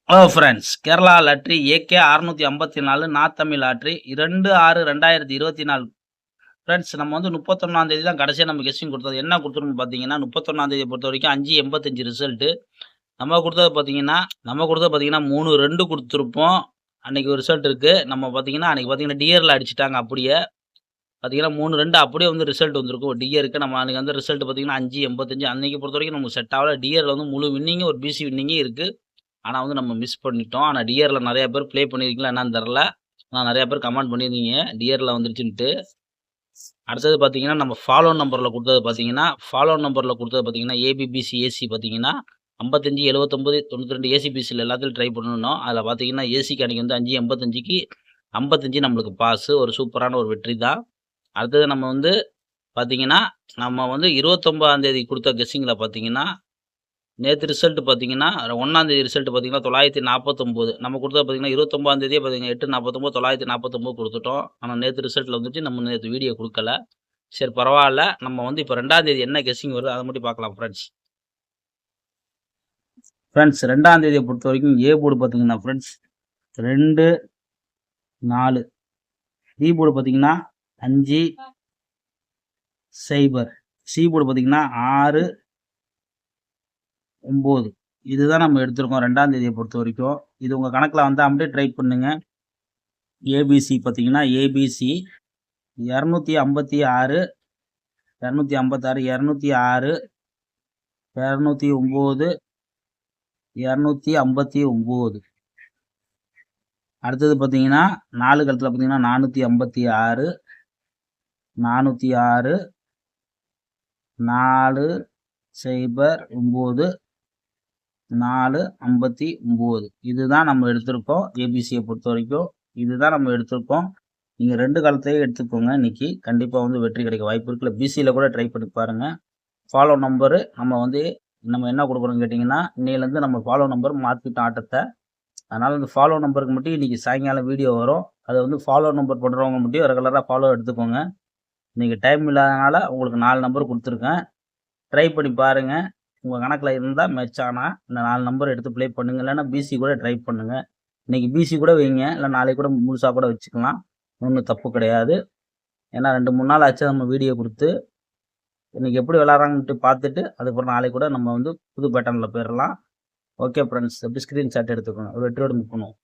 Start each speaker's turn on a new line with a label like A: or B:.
A: Hello friends, Kerala lottery AK 654 Tamil lottery 2/6/2024. Friends, நம்ம வந்து 31ஆம் தேதி தான் கடைசியா நம்ம கெஸ்டிங் குடுத்தது. என்ன குடுத்துருக்கோம்னு பார்த்தீங்கன்னா, 31ஆம் தேதிய பொறுத்தவரைக்கும் 5.85 ரிசல்ட்டு. நம்ம குடுத்தது பார்த்தீங்கன்னா 3 2 குடுத்துருப்போம். அன்னைக்கு ஒரு ரிசல்ட் இருக்கு. அன்னைக்கு பார்த்தீங்கன்னா டியர்ல அடிச்சுட்டாங்க அப்படியே. பார்த்தீங்கன்னா 3 2 அப்படியே வந்து ரிசல்ட் வந்திருக்கும். டியருக்கு நம்ம அன்னைக்கு வந்து ரிசல்ட் பார்த்தீங்கன்னா 5.85. அன்னைக்கு பொறுத்தவரைக்கும் நமக்கு செட் ஆகல. டியர்ல வந்து முழு வின்னிங்கும் ஒரு பிசி வின்னிங்கே இருக்கு. ஆனா வந்து நம்ம மிஸ் பண்ணிட்டோம். ஆனா டிஆர்ல நெறைய பேர் ப்ளே பண்ணியிருக்கீங்களா என்னன்னு தெரியல. ஆனா நெறைய பேர் கமெண்ட் பண்ணியிருந்தீங்க டிஆர்ல வந்துருச்சுன்ட்டு. அடுத்தது பார்த்தீங்கன்னா, நம்ம ஃபாலோ நம்பர்ல குடுத்தது பார்த்தீங்கன்னா, ஏபிபிசி ஏசி பார்த்தீங்கன்னா 55, 79, 92 ஏசிபிசில எல்லாத்துலயும் ட்ரை பண்ணணும். அதுல பார்த்தீங்கன்னா, ஏசிக்கு அன்னைக்கு வந்து 5.85க்கு 55 நம்மளுக்கு பாஸ். ஒரு சூப்பரான ஒரு வெற்றி தான். அடுத்தது பார்த்தீங்கன்னா, நம்ம வந்து 29ஆம் தேதி குடுத்த கெஸ்ஸிங்ல பார்த்தீங்கன்னா நேத்து ரிசல்ட் பார்த்தீங்கன்னா, 1ஆம் தேதி ரிசல்ட் பார்த்தீங்கன்னா 949. நம்ம குடுத்தது பார்த்தீங்கன்னா 29ஆம் தேதியே பார்த்தீங்கன்னா 849 949 குடுத்துட்டோம். ஆனா நேத்து ரிசல்ட்ல வந்துட்டு நம்ம நேத்து வீடியோ குடுக்கல. சரி பரவால்ல. நம்ம வந்து இப்ப 2ஆம் தேதி என்ன கெஸ்ஸிங் வருதோ அத மட்டும் பார்க்கலாம் ஃபிரெண்ட்ஸ். 2ஆம் தேதிய பொறுத்தவரைக்கும் ஏ போர்டு பார்த்தீங்கன்னா ஃபிரெண்ட்ஸ் 2, 4. பி போர்டு பார்த்தீங்கன்னா 5, 0. சி போர்டு பார்த்தீங்கன்னா 6, 9. இதுதான் நம்ம எடுத்திருக்கோம் 2ஆம் தேதிய பொறுத்தவரைக்கும். இது உங்க கணக்குல வந்தா அப்படியே ட்ரை பண்ணுங்க. ஏபிசி பார்த்தீங்கன்னா, ஏபிசி 256, 256, 206, 209, 259. அடுத்தது பார்த்தீங்கன்னா, 4 கழுத்துல பார்த்தீங்கன்னா 456, 406, 4, 0, 9, 459. இதுதான் நம்ம எடுத்திருக்கோம். ஏபிசிய பொறுத்தவரைக்கும். இதுதான் நம்ம எடுத்திருக்கோம். நீங்க 2 காலத்தையும் எடுத்துக்கோங்க. இன்னைக்கு கண்டிப்பா வந்து வெற்றி கிடைக்க வாய்ப்பு இருக்கு. இல்ல பிசில கூட ட்ரை பண்ணி பாருங்க. ஃபாலோ நம்பரு நம்ம என்ன குடுக்குறோம்னு கேட்டீங்கன்னா, இன்னையிலேருந்து நம்ம ஃபாலோ நம்பர் மாத்திட்டோம் ஆட்டத்த. அதனால இந்த ஃபாலோ நம்பருக்கு மட்டும் இன்னைக்கு சாயங்காலம் வீடியோ வரும். அத வந்து ஃபாலோ நம்பர் பண்றவங்க மட்டும் ரெகுலரா ஃபாலோ எடுத்துக்கோங்க. இன்னைக்கு டைம் இல்லாதனால உங்களுக்கு 4 நம்பர் குடுத்துருக்கேன். ட்ரை பண்ணி பாருங்க. உங்க கணக்குல இருந்தா மேட்ச் ஆனா இந்த 4 நம்பர் எடுத்து ப்ளே பண்ணுங்க. இல்லன்னா பிசி கூட ட்ரை பண்ணுங்க. இன்னைக்கு பிசி கூட வைங்க. இல்ல நாளைக்கு கூட முழுசா கூட வச்சுக்கலாம். ஒண்ணும் தப்பு கிடையாது. ஏன்னா 2, 3 நாள் ஆச்சு நம்ம வீடியோ குடுத்து. இன்னைக்கு எப்படி விளையாடுறாங்கன்ட்டு பார்த்துட்டு, அதுக்கப்புறம் நாளைக்கு கூட நம்ம வந்து புது பேட்டர்ன்ல போயிரலாம். Okay friends. எப்படி ஸ்கிரீன்ஷாட் எடுத்துக்கோங்க. வெற்றியோட முக்கணும்.